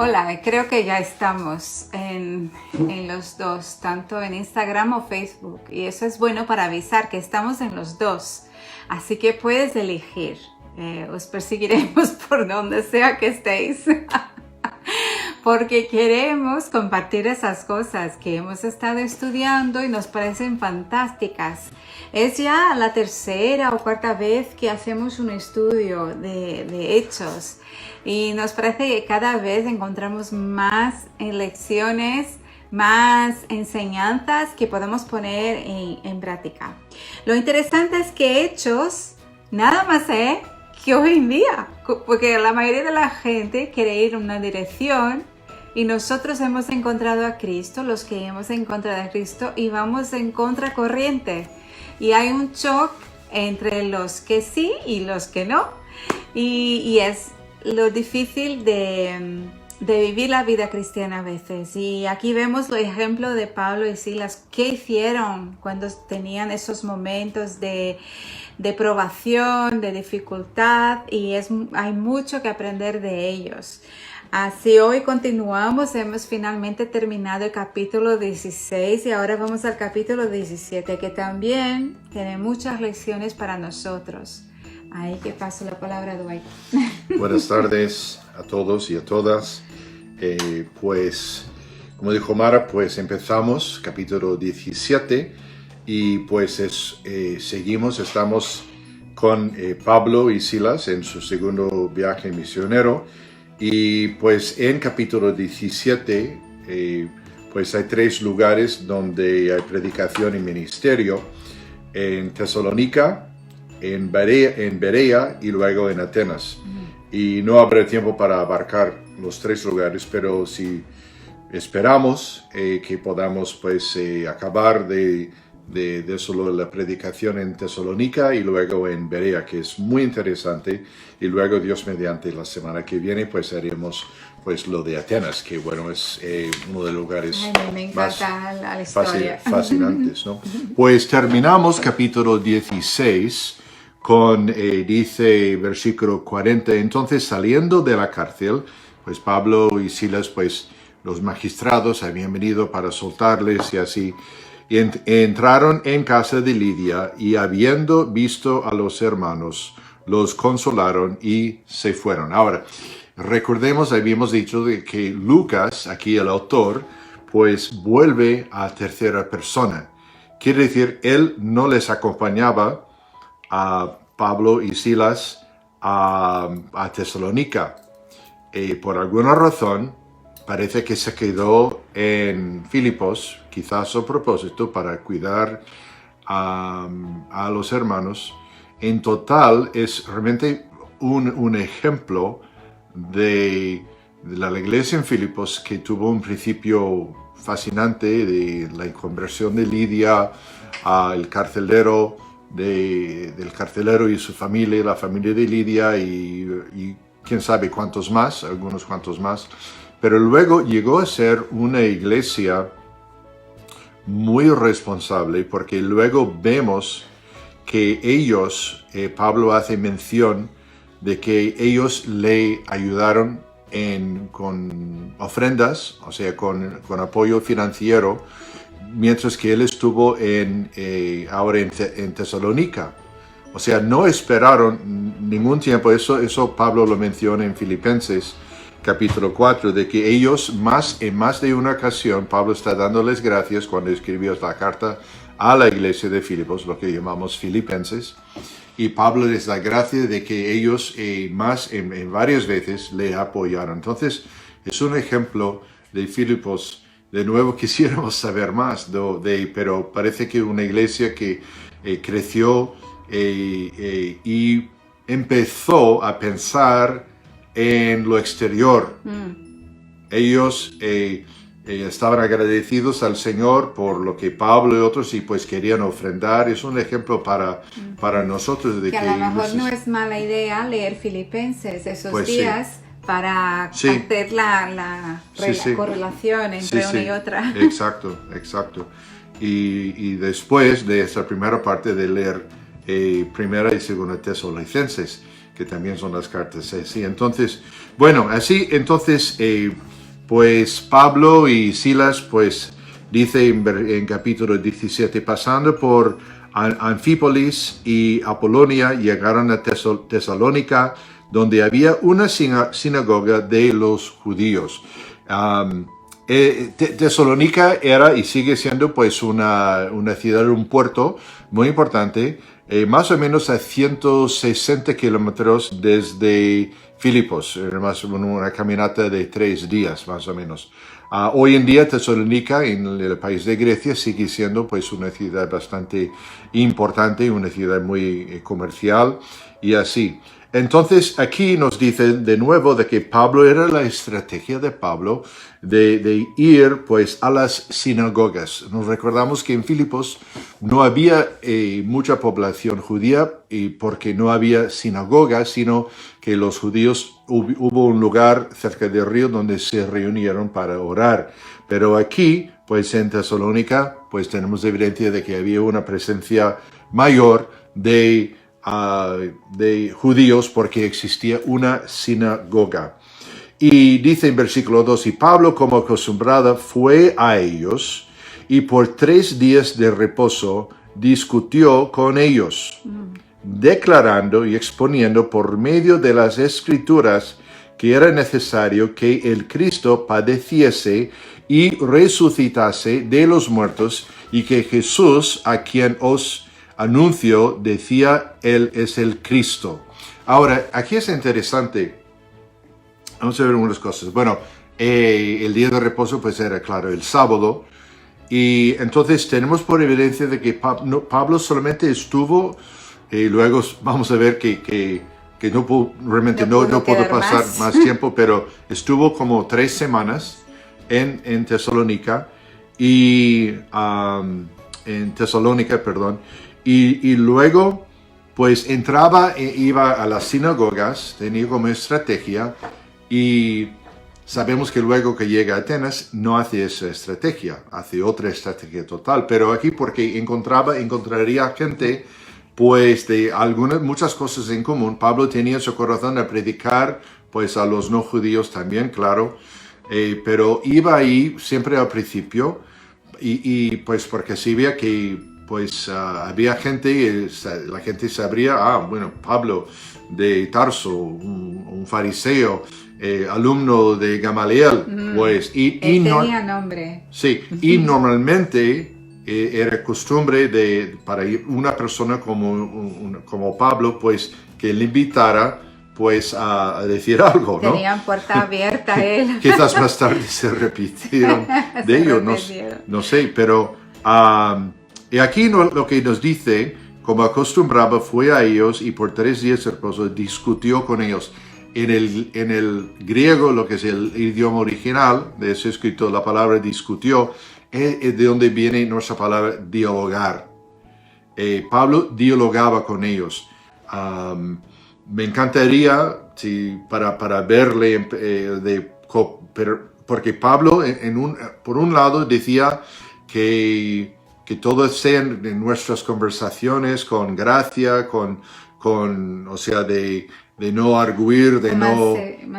Hola, creo que ya estamos en los dos, tanto en Instagram o Facebook. Y eso es bueno para avisar que estamos en los dos. Así que puedes elegir. Os perseguiremos por donde sea que estéis. Porque queremos compartir esas cosas que hemos estado estudiando y nos parecen fantásticas. Es ya la tercera o cuarta vez que hacemos un estudio de Hechos y nos parece que cada vez encontramos más lecciones, más enseñanzas que podemos poner en práctica. Lo interesante es que Hechos nada más es que hoy en día, porque la mayoría de la gente quiere ir en una dirección y nosotros hemos encontrado a Cristo, los que hemos encontrado a Cristo, y vamos en contracorriente. Y hay un choque entre los que sí y los que no. Y es lo difícil de vivir la vida cristiana a veces. Y aquí vemos el ejemplo de Pablo y Silas. ¿Qué hicieron cuando tenían esos momentos de probación, de dificultad? Y hay mucho que aprender de ellos. Así hoy continuamos, hemos finalmente terminado el capítulo 16 y ahora vamos al capítulo 17, que también tiene muchas lecciones para nosotros. Ahí que paso la palabra a Dwight. Buenas tardes a todos y a todas. Pues, como dijo Mara, pues empezamos capítulo 17 y pues estamos con Pablo y Silas en su segundo viaje misionero. Y pues en capítulo 17 pues hay tres lugares donde hay predicación y ministerio: en Tesalónica, en Berea y luego en Atenas. Y no habrá tiempo para abarcar los tres lugares, pero si esperamos que podamos pues acabar de solo la predicación en Tesalónica y luego en Berea, que es muy interesante, y luego Dios mediante la semana que viene pues haremos pues lo de Atenas, que bueno, es uno de los lugares más fascinantes, ¿no? Pues terminamos capítulo 16 con, dice versículo 40, entonces saliendo de la cárcel, pues Pablo y Silas, pues los magistrados habían venido para soltarles y así. Y entraron en casa de Lidia y habiendo visto a los hermanos, los consolaron y se fueron. Ahora, recordemos, habíamos dicho de que Lucas, aquí el autor, pues vuelve a tercera persona. Quiere decir, él no les acompañaba a Pablo y Silas a Tesalónica. Por alguna razón, parece que se quedó en Filipos, quizás a propósito, para cuidar a los hermanos. En total, es realmente un ejemplo de la iglesia en Filipos, que tuvo un principio fascinante de la conversión de Lidia, el carcelero, del carcelero y su familia, la familia de Lidia y quién sabe cuántos más, algunos cuantos más. Pero luego llegó a ser una iglesia muy responsable, porque luego vemos que ellos, Pablo hace mención de que ellos le ayudaron con ofrendas, o sea, con apoyo financiero, mientras que él estuvo ahora en Tesalónica. O sea, no esperaron ningún tiempo, eso Pablo lo menciona en Filipenses, capítulo 4, de que ellos en más de una ocasión, Pablo está dándoles gracias cuando escribió la carta a la iglesia de Filipos, lo que llamamos Filipenses, y Pablo les da gracias de que ellos en varias veces le apoyaron. Entonces, es un ejemplo de Filipos. De nuevo quisiéramos saber más, pero parece que una iglesia que creció y empezó a pensar en lo exterior. Ellos estaban agradecidos al Señor por lo que Pablo y otros y pues querían ofrendar. Es un ejemplo para nosotros de que a lo mejor no es mala idea leer Filipenses esos pues días. Sí. Para hacer la correlación entre una y otra. Exacto. Y después de esa primera parte de leer primera y segunda Tesalonicenses, que también son las cartas. Sí. Entonces, bueno, así, entonces pues Pablo y Silas, pues dice en capítulo 17, pasando por Anfípolis y Apolonia, llegaron a Tesalónica, donde había una sinagoga de los judíos. Tesalónica era y sigue siendo pues una ciudad, un puerto muy importante, más o menos a 160 kilómetros desde Filipos, más una caminata de 3 días más o menos. Hoy en día Tesalónica en el país de Grecia sigue siendo pues una ciudad bastante importante, una ciudad muy comercial y así. Entonces aquí nos dice de nuevo de que Pablo era la estrategia de Pablo de ir pues a las sinagogas. Nos recordamos que en Filipos no había mucha población judía y porque no había sinagogas, sino que los judíos hubo un lugar cerca del río donde se reunieron para orar. Pero aquí pues en Tesalónica pues tenemos evidencia de que había una presencia mayor de judíos porque existía una sinagoga. Y dice en versículo 2, y Pablo como acostumbrada fue a ellos y por 3 días de reposo discutió con ellos, declarando y exponiendo por medio de las escrituras que era necesario que el Cristo padeciese y resucitase de los muertos y que Jesús, a quien os anuncio, decía, él es el Cristo. Ahora, aquí es interesante. Vamos a ver unas cosas. Bueno, el día de reposo pues era, claro, el sábado. Y entonces tenemos por evidencia de que Pablo solamente estuvo, luego vamos a ver que no pudo, realmente no pudo pasar más tiempo, pero estuvo como 3 semanas en Tesalónica, y luego pues entraba e iba a las sinagogas, tenía como estrategia, y sabemos que luego que llega a Atenas no hace esa estrategia, hace otra estrategia total, pero aquí porque encontraría gente pues de muchas cosas en común. Pablo tenía su corazón a predicar pues a los no judíos también, claro, pero iba ahí siempre al principio y pues porque sí veía que pues había gente, la gente sabría, bueno, Pablo de Tarso, un fariseo, alumno de Gamaliel, pues, tenía nombre. Sí, y normalmente era costumbre para una persona como Pablo, pues, que le invitara, pues, a decir algo, ¿no? Tenían puerta abierta a él. Quizás más tarde se repitieron de ello, no sé, pero y aquí lo que nos dice, como acostumbraba, fue a ellos y por 3 días de reposo discutió con ellos. En el griego, lo que es el idioma original de ese escrito, la palabra discutió, es de donde viene nuestra palabra dialogar. Pablo dialogaba con ellos. Me encantaría para verle, porque Pablo, por un lado, decía que todo sea en nuestras conversaciones con gracia, o sea, de no arguir, de no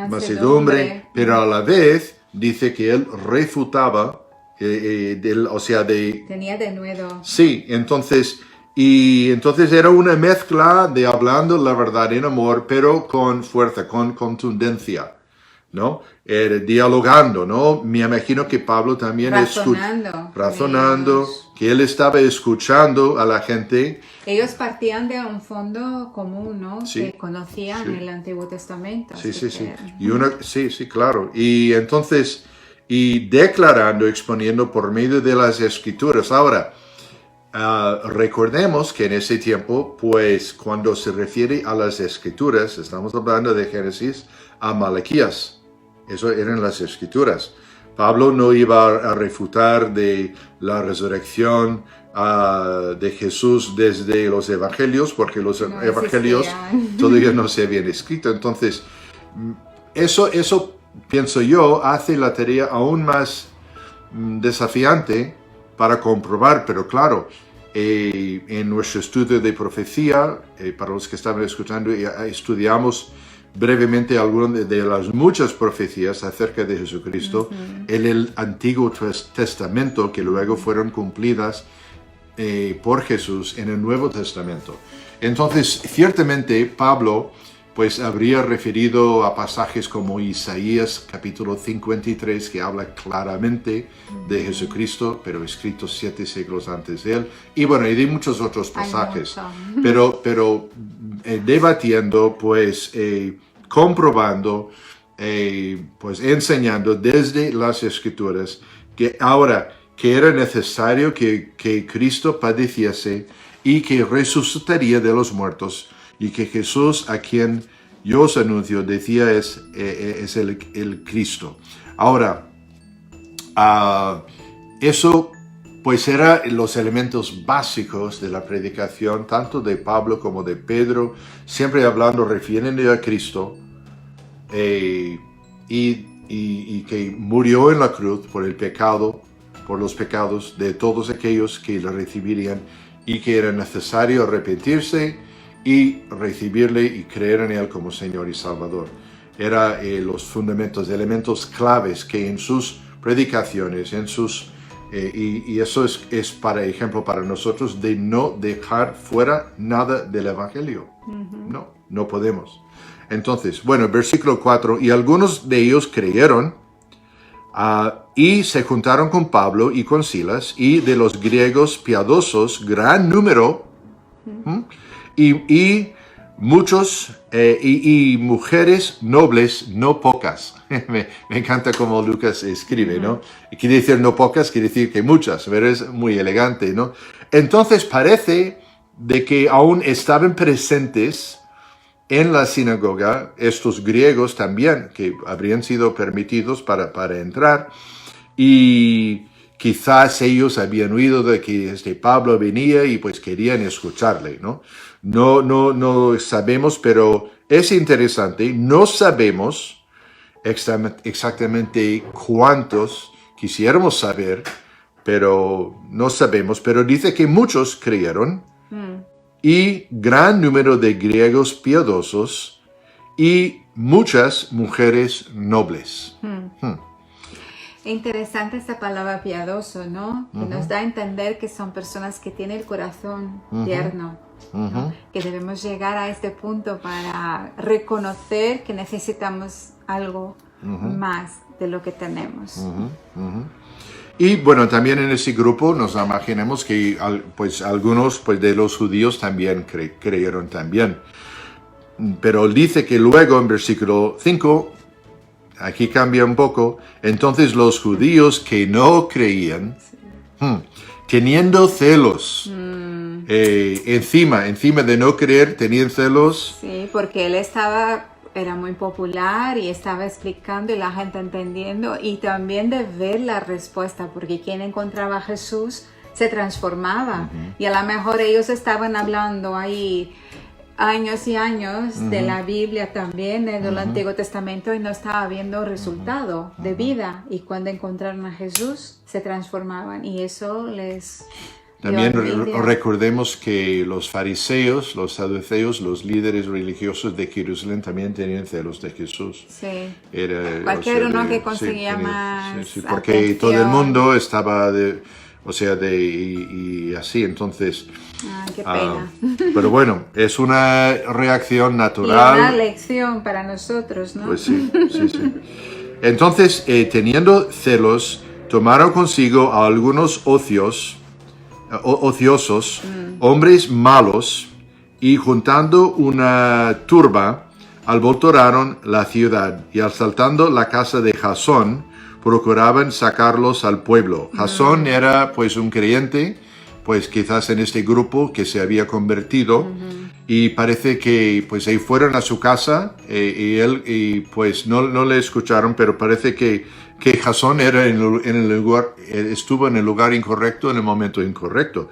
mansedumbre, pero a la vez dice que él refutaba, tenía denuedo. Sí, entonces era una mezcla de hablando la verdad en amor, pero con fuerza, con contundencia, ¿no? Dialogando, ¿no? Me imagino que Pablo también razonando, que él estaba escuchando a la gente. Ellos partían de un fondo común, ¿no? Sí, que conocían el Antiguo Testamento. Sí, claro. Y entonces, declarando, exponiendo por medio de las Escrituras. Ahora, recordemos que en ese tiempo, pues, cuando se refiere a las Escrituras, estamos hablando de Génesis a Malaquías. Eso eran las Escrituras. Pablo no iba a refutar de la resurrección de Jesús desde los evangelios, porque los evangelios todavía no se habían escrito. Entonces, eso pienso yo, hace la tarea aún más desafiante para comprobar, pero claro, en nuestro estudio de profecía, para los que estaban escuchando, estudiamos brevemente algunas de las muchas profecías acerca de Jesucristo en el Antiguo Testamento que luego fueron cumplidas por Jesús en el Nuevo Testamento. Entonces, ciertamente Pablo pues habría referido a pasajes como Isaías capítulo 53, que habla claramente de Jesucristo, pero escrito 7 siglos antes de él, y bueno, y de muchos otros pasajes, pero debatiendo, pues comprobando, pues enseñando desde las Escrituras que ahora que era necesario que Cristo padeciese y que resucitaría de los muertos, y que Jesús, a quien yo os anuncio, decía es el Cristo. Ahora, eso pues eran los elementos básicos de la predicación, tanto de Pablo como de Pedro, siempre hablando, refiriendo a Cristo, y que murió en la cruz por el pecado, por los pecados de todos aquellos que le recibirían, y que era necesario arrepentirse y recibirle y creer en él como Señor y Salvador. Era los fundamentos, elementos claves que en sus predicaciones, y eso es para ejemplo para nosotros, de no dejar fuera nada del Evangelio. No podemos. Entonces, bueno, versículo 4, y algunos de ellos creyeron y se juntaron con Pablo y con Silas, y de los griegos piadosos, gran número, y muchos, y mujeres nobles, no pocas. me encanta cómo Lucas escribe, ¿no? Quiere decir no pocas, quiere decir que muchas, pero es muy elegante, ¿no? Entonces parece de que aún estaban presentes en la sinagoga estos griegos también, que habrían sido permitidos para entrar, y quizás ellos habían oído de que Pablo venía y pues querían escucharle, ¿no? No sabemos, pero es interesante. No sabemos exactamente cuántos, quisiéramos saber, pero no sabemos. Pero dice que muchos creyeron, y gran número de griegos piadosos y muchas mujeres nobles. Interesante esta palabra piadoso, ¿no? Que nos da a entender que son personas que tienen el corazón tierno, ¿no? Que debemos llegar a este punto para reconocer que necesitamos algo más de lo que tenemos. Y bueno, también en ese grupo nos imaginemos que pues algunos pues, de los judíos también creyeron también. Pero dice que luego en versículo 5, aquí cambia un poco, entonces los judíos que no creían, teniendo celos, encima de no creer, tenían celos. Sí, porque él era muy popular y estaba explicando y la gente entendiendo, y también de ver la respuesta, porque quien encontraba a Jesús se transformaba, y a lo mejor ellos estaban hablando ahí años y años de la Biblia también, del Antiguo Testamento, y no estaba viendo resultado de vida, y cuando encontraron a Jesús se transformaban, y eso les... También recordemos que los fariseos, los saduceos, los líderes religiosos de Jerusalén también tenían celos de Jesús. Sí. Cualquier uno que conseguía más porque atención. todo el mundo estaba y así, entonces... qué pena. Pero bueno, es una reacción natural. Y una lección para nosotros, ¿no? Pues sí. Entonces, teniendo celos, tomaron consigo a algunos ociosos, hombres malos, y juntando una turba, alborotaron la ciudad, y asaltando la casa de Jasón, procuraban sacarlos al pueblo. Jasón era pues un creyente, pues quizás en este grupo que se había convertido, y parece que pues ahí fueron a su casa, y pues no le escucharon, pero parece que Jasón era estuvo en el lugar incorrecto en el momento incorrecto,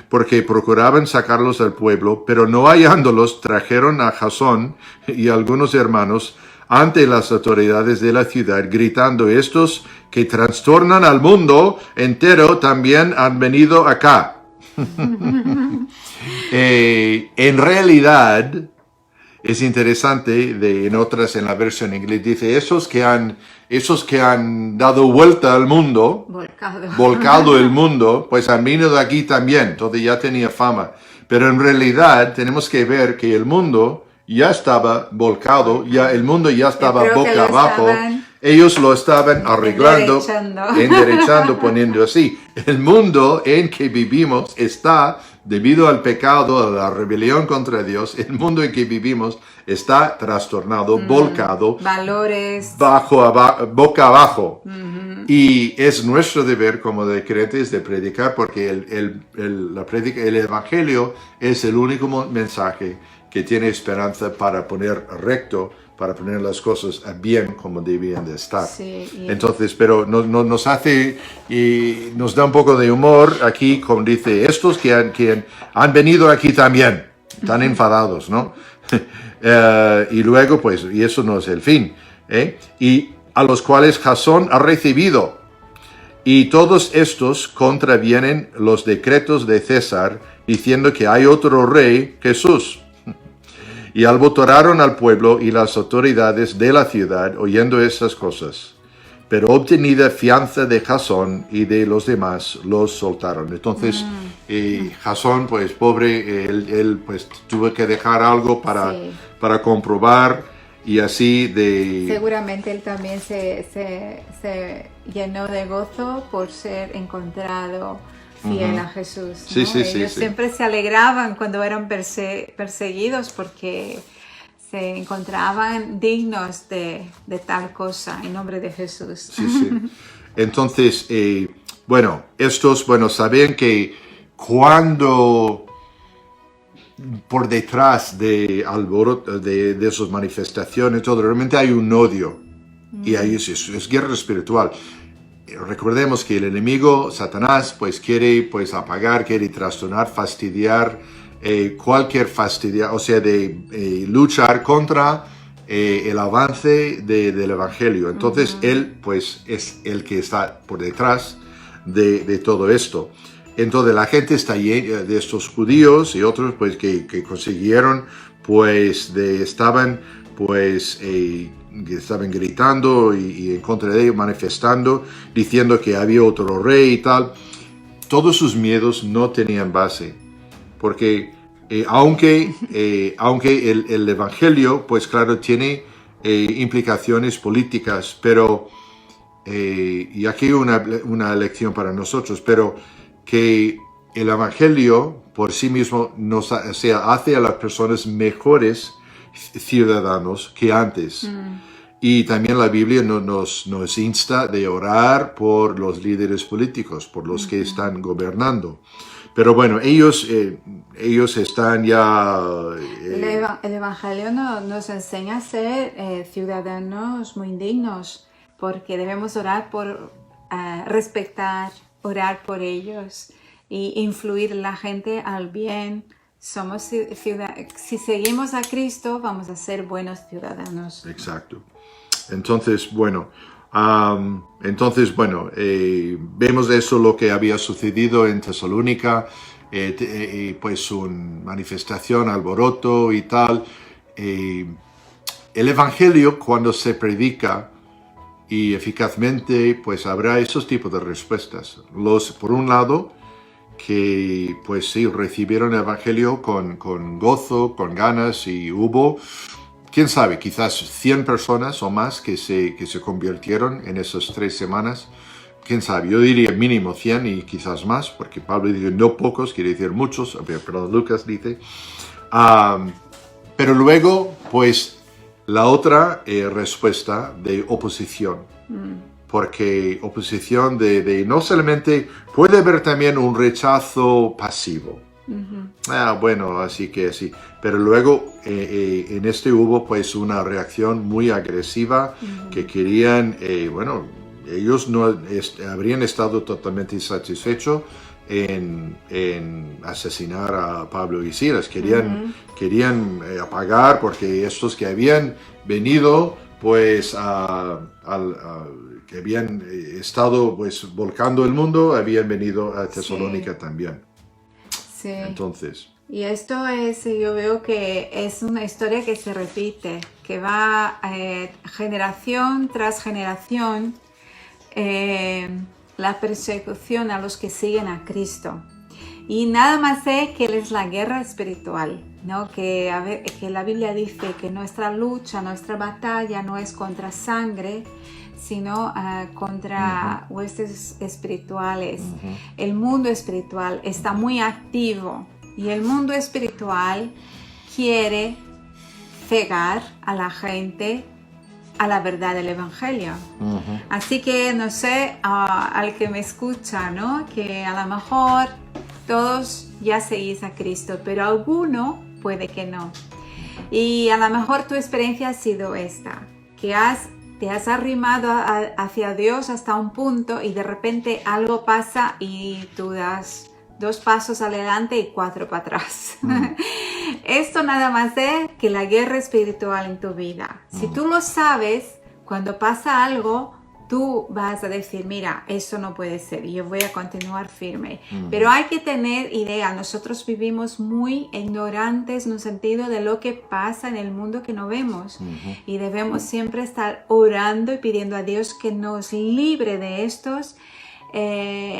porque procuraban sacarlos al pueblo, pero no hallándolos, trajeron a Jasón y algunos hermanos ante las autoridades de la ciudad, gritando: estos que trastornan al mundo entero también han venido acá. En realidad, es interesante, en la versión en inglés dice, esos que han dado vuelta al mundo, volcado el mundo, pues han venido aquí también, entonces ya tenía fama. Pero en realidad tenemos que ver que el mundo ya estaba volcado, ya el mundo ya estaba boca abajo. Ellos lo estaban arreglando, enderechando, poniendo así. El mundo en que vivimos está, debido al pecado, a la rebelión contra Dios, el mundo en que vivimos está trastornado, volcado, valores, boca abajo. Y es nuestro deber como de creyentes de predicar, porque el Evangelio es el único mensaje que tiene esperanza para poner recto, para poner las cosas bien como debían de estar. Sí, Entonces, pero nos hace y nos da un poco de humor aquí, como dice, estos que han venido aquí también, están enfadados, ¿no? Y luego, pues, y eso no es el fin, ¿eh? Y a los cuales Jasón ha recibido. Y todos estos contravienen los decretos de César, diciendo que hay otro rey, Jesús. Y alborotaron al pueblo y las autoridades de la ciudad oyendo estas cosas. Pero obtenida fianza de Jasón y de los demás, los soltaron. Entonces, Jasón, pues pobre, él pues tuvo que dejar algo para comprobar y así de... Seguramente él también se llenó de gozo por ser encontrado fiel a Jesús, ¿no? Ellos siempre se alegraban cuando eran perseguidos porque se encontraban dignos de tal cosa en nombre de Jesús. Entonces, estos, saben que cuando por detrás de alboroto, de esas manifestaciones, todo, realmente hay un odio y ahí es guerra espiritual. Recordemos que el enemigo, Satanás, pues quiere apagar, quiere trastornar, fastidiar, cualquier fastidia, o sea, de luchar contra el avance del Evangelio. Entonces, él, pues, es el que está por detrás de todo esto. Entonces, la gente está llena de estos judíos y otros, pues, que consiguieron, pues, estaban gritando y en contra de ellos, manifestando, diciendo que había otro rey y tal. Todos sus miedos no tenían base, porque aunque el Evangelio, pues claro, tiene implicaciones políticas, pero, y aquí una lección para nosotros, pero que el Evangelio por sí mismo hace a las personas mejores ciudadanos que antes. Y también la Biblia nos insta de orar por los líderes políticos, por los que están gobernando. Pero bueno, ellos están ya... El Evangelio nos enseña a ser ciudadanos muy dignos, porque debemos orar por respetar, orar por ellos y influir en la gente al bien. Si seguimos a Cristo, vamos a ser buenos ciudadanos. Exacto. Entonces, vemos eso lo que había sucedido en Tesalónica, pues una manifestación, alboroto y tal. El Evangelio, cuando se predica y eficazmente, pues habrá esos tipos de respuestas. Por un lado, que pues sí, recibieron el Evangelio con gozo, con ganas, y hubo, quién sabe, quizás 100 personas o más que se convirtieron en esas 3 semanas. Quién sabe, yo diría mínimo 100 y quizás más, porque Pablo dice no pocos, quiere decir muchos, perdón, Lucas dice. Pero luego, pues, la otra respuesta de oposición. Porque oposición de no solamente, puede haber también un rechazo pasivo. Así que sí. Pero luego en hubo pues una reacción muy agresiva que querían, ellos no habrían estado totalmente insatisfechos en asesinar a Pablo y Silas. Querían apagar, porque estos que habían venido pues que habían estado pues volcando el mundo, habían venido a Tesalónica también. Sí. Entonces, Y esto es, yo veo que es una historia que se repite, que va generación tras generación, la persecución a los que siguen a Cristo. Y nada más es que es la guerra espiritual, ¿no? Que la Biblia dice que nuestra lucha, nuestra batalla no es contra sangre, sino contra huestes espirituales. El mundo espiritual está muy activo y el mundo espiritual quiere cegar a la gente a la verdad del Evangelio. Así que no sé, al que me escucha, ¿no? Que a lo mejor todos ya seguís a Cristo, pero alguno puede que no. Y a lo mejor tu experiencia ha sido esta, que te has arrimado hacia Dios hasta un punto y de repente algo pasa y tú das 2 pasos adelante y 4 para atrás. Esto nada más es que la guerra espiritual en tu vida. Si tú lo sabes, cuando pasa algo, tú vas a decir, mira, eso no puede ser y yo voy a continuar firme. Pero hay que tener idea, nosotros vivimos muy ignorantes en un sentido de lo que pasa en el mundo que no vemos. Y debemos siempre estar orando y pidiendo a Dios que nos libre de estos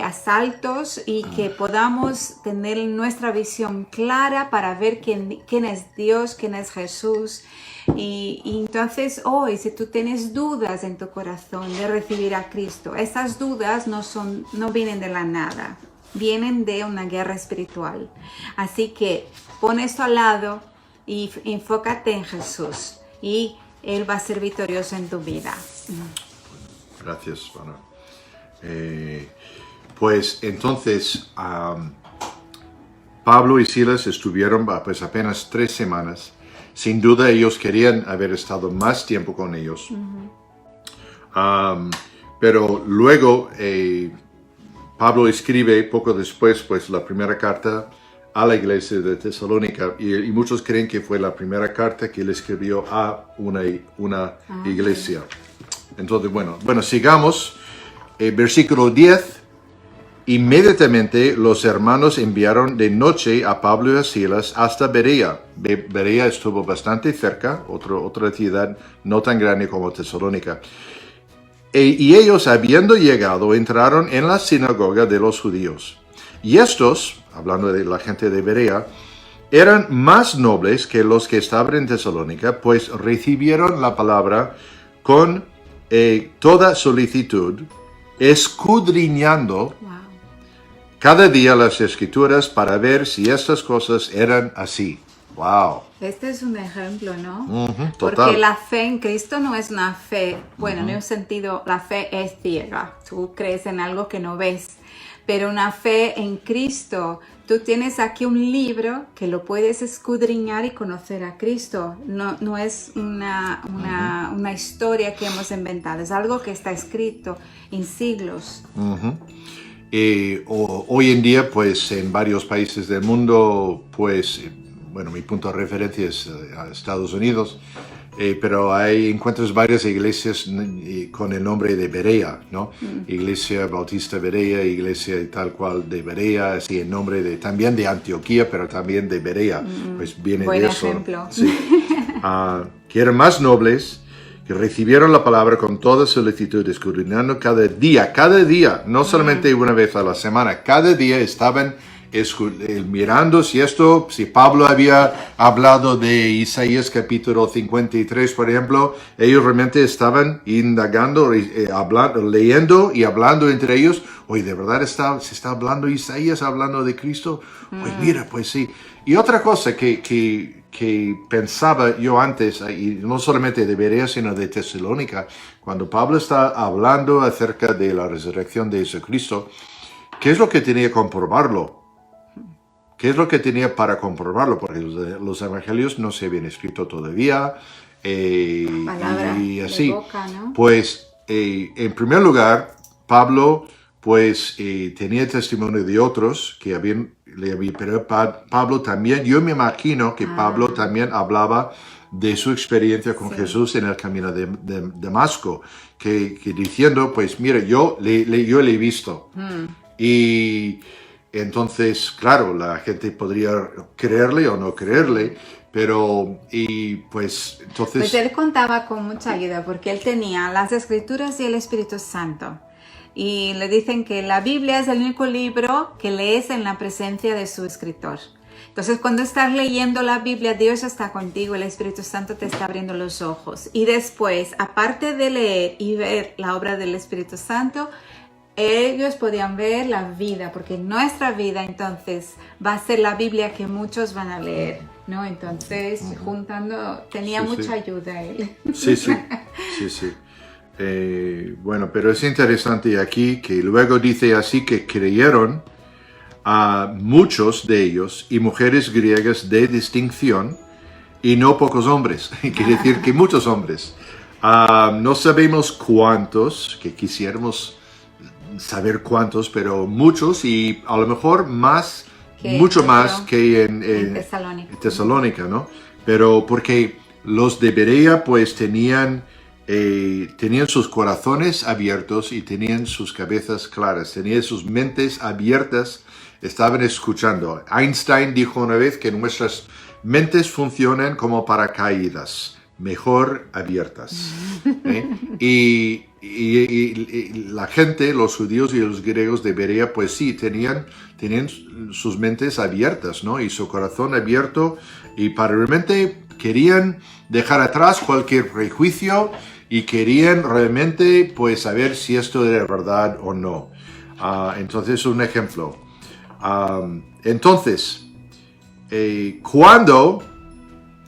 asaltos y que podamos tener nuestra visión clara para ver quién es Dios, quién es Jesús. Y entonces hoy, si tú tienes dudas en tu corazón de recibir a Cristo, esas dudas no vienen de la nada, vienen de una guerra espiritual. Así que pon esto al lado y enfócate en Jesús y Él va a ser victorioso en tu vida. Gracias, Ana. Pues entonces Pablo y Silas estuvieron pues apenas 3 semanas. Sin duda ellos querían haber estado más tiempo con ellos. Pero luego Pablo escribe poco después pues la primera carta a la iglesia de Tesalónica y muchos creen que fue la primera carta que él escribió a una iglesia. Entonces, bueno, sigamos. Versículo 10. Inmediatamente los hermanos enviaron de noche a Pablo y a Silas hasta Berea. Berea estuvo bastante cerca, otra ciudad no tan grande como Tesalónica. Y ellos, habiendo llegado, entraron en la sinagoga de los judíos. Y estos, hablando de la gente de Berea, eran más nobles que los que estaban en Tesalónica, pues recibieron la palabra con toda solicitud, escudriñando cada día las escrituras para ver si estas cosas eran así. ¡Wow! Este es un ejemplo, ¿no? Total. Porque la fe en Cristo no es una fe, bueno, en un sentido, la fe es ciega. Tú crees en algo que no ves. Pero una fe en Cristo, tú tienes aquí un libro que lo puedes escudriñar y conocer a Cristo. No es una historia que hemos inventado, es algo que está escrito en siglos. Hoy en día, pues en varios países del mundo, pues, bueno, mi punto de referencia es a Estados Unidos, pero encuentras varias iglesias con el nombre de Berea, ¿no? Iglesia Bautista Berea, iglesia tal cual de Berea, así el nombre también de Antioquía, pero también de Berea, pues viene Buen de eso. ejemplo. Sí. Que eran más nobles, que recibieron la palabra con toda solicitud, escudriñando cada día, no solamente una vez a la semana, cada día estaban mirando si Pablo había hablado de Isaías capítulo 53, por ejemplo, ellos realmente estaban indagando, leyendo y hablando entre ellos. Oye, ¿de verdad se está hablando Isaías, hablando de Cristo? Pues mira, pues sí. Y otra cosa que pensaba yo antes, y no solamente de Berea, sino de Tesalónica, cuando Pablo está hablando acerca de la resurrección de Jesucristo, ¿qué es lo que tenía que comprobarlo? ¿Qué es lo que tenía para comprobarlo? Porque los evangelios no se habían escrito todavía. Palabra y así. de boca, ¿no? Pues, en primer lugar, Pablo, pues, tenía testimonio de otros que pero Pablo también, yo me imagino que Pablo también hablaba de su experiencia con Jesús en el camino de Damasco, que diciendo, pues, mira, yo le he visto. Y entonces, claro, la gente podría creerle o no creerle, pero, y pues, entonces... Pues él contaba con mucha ayuda porque él tenía las Escrituras y el Espíritu Santo. Y le dicen que la Biblia es el único libro que lees en la presencia de su escritor. Entonces, cuando estás leyendo la Biblia, Dios está contigo, el Espíritu Santo te está abriendo los ojos. Y después, aparte de leer y ver la obra del Espíritu Santo, ellos podían ver la vida, porque nuestra vida entonces va a ser la Biblia que muchos van a leer, ¿no? Entonces, juntando, tenía mucha ayuda él. Sí. Bueno, pero es interesante aquí que luego dice así que creyeron a muchos de ellos y mujeres griegas de distinción y no pocos hombres, quiere decir que muchos hombres. No sabemos cuántos, que quisiéramos saber cuántos, pero muchos y a lo mejor más, mucho más que en Tesalónica, ¿no? Pero porque los de Berea pues tenían sus corazones abiertos y tenían sus cabezas claras, tenían sus mentes abiertas, estaban escuchando. Einstein dijo una vez que nuestras mentes funcionan como paracaídas, mejor abiertas. Y la gente, los judíos y los griegos de Berea, pues sí, tenían sus mentes abiertas, ¿no? Y su corazón abierto, y para realmente querían dejar atrás cualquier prejuicio y querían realmente pues saber si esto era verdad o no. Entonces, un ejemplo.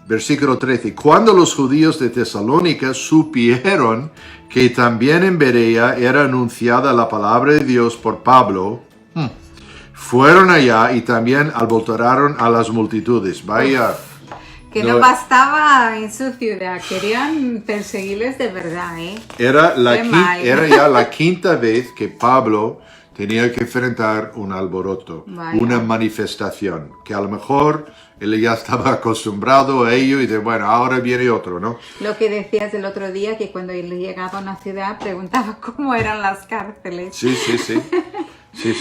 Versículo 13, cuando los judíos de Tesalónica supieron que también en Berea era anunciada la palabra de Dios por Pablo, fueron allá y también alborotaron a las multitudes. Vaya. Que no bastaba en su ciudad, querían perseguirles de verdad, ¿eh? Era ya la quinta vez que Pablo tenía que enfrentar un alboroto, una manifestación, que a lo mejor él ya estaba acostumbrado a ello y de bueno, ahora viene otro, ¿no? Lo que decías el otro día, que cuando él llegaba a una ciudad preguntaba cómo eran las cárceles. Sí.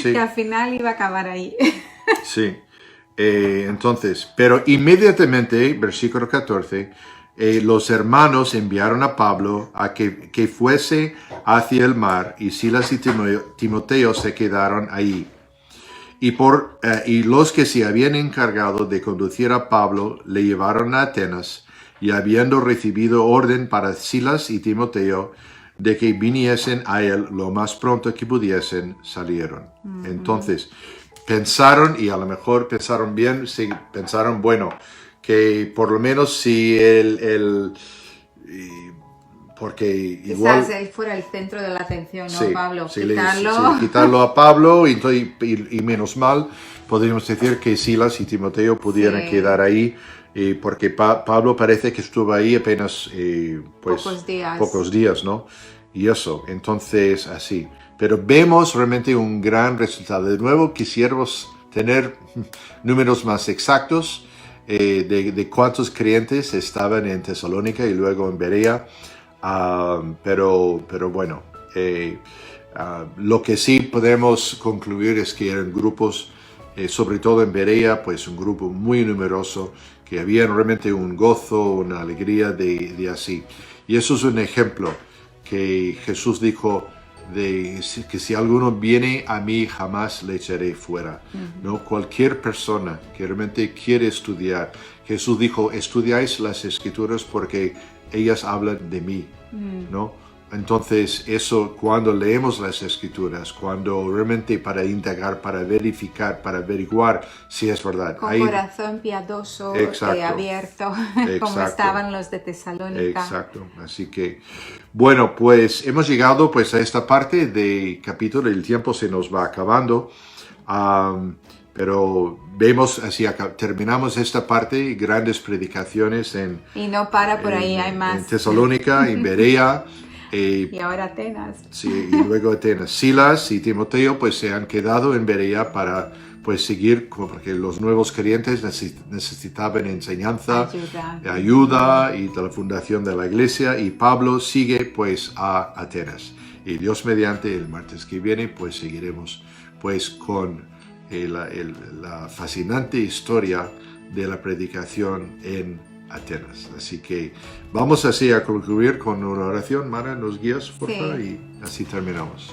Que al final iba a acabar ahí. Sí. Entonces, pero inmediatamente, versículo 14, los hermanos enviaron a Pablo a que fuese hacia el mar, y Silas y Timoteo se quedaron ahí. Y los que se habían encargado de conducir a Pablo le llevaron a Atenas, y habiendo recibido orden para Silas y Timoteo de que viniesen a él lo más pronto que pudiesen, salieron. Entonces, pensaron, y a lo mejor pensaron bien, sí, pensaron, bueno, que por lo menos si porque igual... Quizás él fuera el centro de la atención, ¿no, sí, Pablo? Sí, quitarlo a Pablo, y menos mal, podríamos decir que Silas y Timoteo pudieran quedar ahí, porque Pablo parece que estuvo ahí apenas pocos días, ¿no? Y eso, entonces así. Pero vemos realmente un gran resultado. De nuevo, quisiéramos tener números más exactos de cuántos creyentes estaban en Tesalónica y luego en Berea. Pero bueno, lo que sí podemos concluir es que eran grupos, sobre todo en Berea, pues un grupo muy numeroso, que había realmente un gozo, una alegría de así. Y eso es un ejemplo que Jesús dijo, de que si alguno viene a mí jamás le echaré fuera. ¿No? Cualquier persona que realmente quiere estudiar, Jesús dijo, estudiáis las Escrituras porque ellas hablan de mí, ¿no? Entonces eso, cuando leemos las Escrituras, cuando realmente para indagar, para verificar, para averiguar si es verdad. Con corazón piadoso y abierto, como estaban los de Tesalónica. Exacto, así que, bueno, pues hemos llegado pues a esta parte del capítulo, el tiempo se nos va acabando, pero vemos, así terminamos esta parte, grandes predicaciones y no para por ahí, hay más. En Tesalónica, en Berea. Y ahora Atenas. Sí, y luego Atenas. Silas y Timoteo pues se han quedado en Berea para pues seguir, porque los nuevos creyentes necesitaban enseñanza, ayuda y de la fundación de la iglesia, y Pablo sigue pues a Atenas. Y Dios mediante, el martes que viene pues seguiremos pues con la fascinante historia de la predicación en Atenas. Así que vamos así a concluir con una oración. Mara, ¿nos guías, por favor? Y así terminamos.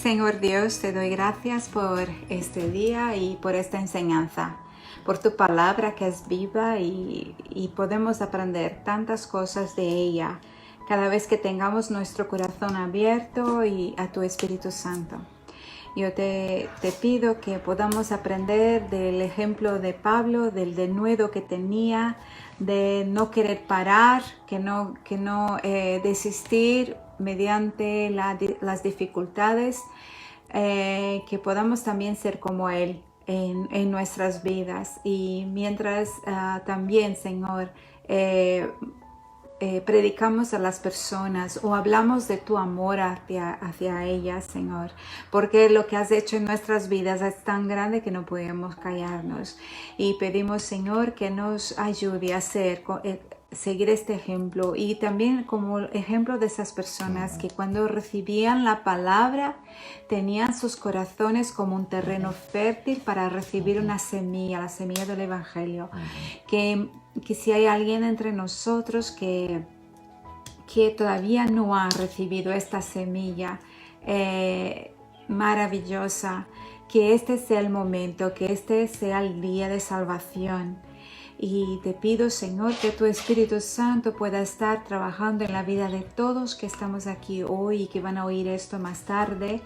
Señor Dios, te doy gracias por este día y por esta enseñanza, por tu palabra que es viva y podemos aprender tantas cosas de ella cada vez que tengamos nuestro corazón abierto y a tu Espíritu Santo. Yo te pido que podamos aprender del ejemplo de Pablo, del denuedo que tenía, de no querer parar, que no desistir mediante las dificultades, que podamos también ser como Él en nuestras vidas. Y mientras también, Señor, predicamos a las personas o hablamos de tu amor hacia ellas, Señor, porque lo que has hecho en nuestras vidas es tan grande que no podemos callarnos. Y pedimos, Señor, que nos ayude a seguir este ejemplo y también como ejemplo de esas personas que cuando recibían la palabra tenían sus corazones como un terreno fértil para recibir una semilla, la semilla del Evangelio. Que si hay alguien entre nosotros que todavía no ha recibido esta semilla maravillosa, que este sea el momento, que este sea el día de salvación. Y te pido, Señor, que tu Espíritu Santo pueda estar trabajando en la vida de todos que estamos aquí hoy y que van a oír esto más tarde.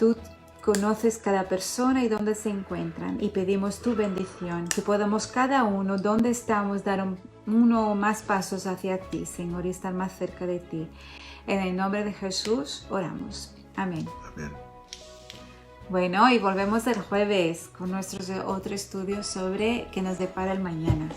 Tú conoces cada persona y dónde se encuentran y pedimos tu bendición, que podamos cada uno donde estamos dar uno o más pasos hacia ti, Señor, y estar más cerca de ti. En el nombre de Jesús oramos. Amén. Amén. Bueno, y volvemos el jueves con nuestro otro estudio sobre qué nos depara el mañana.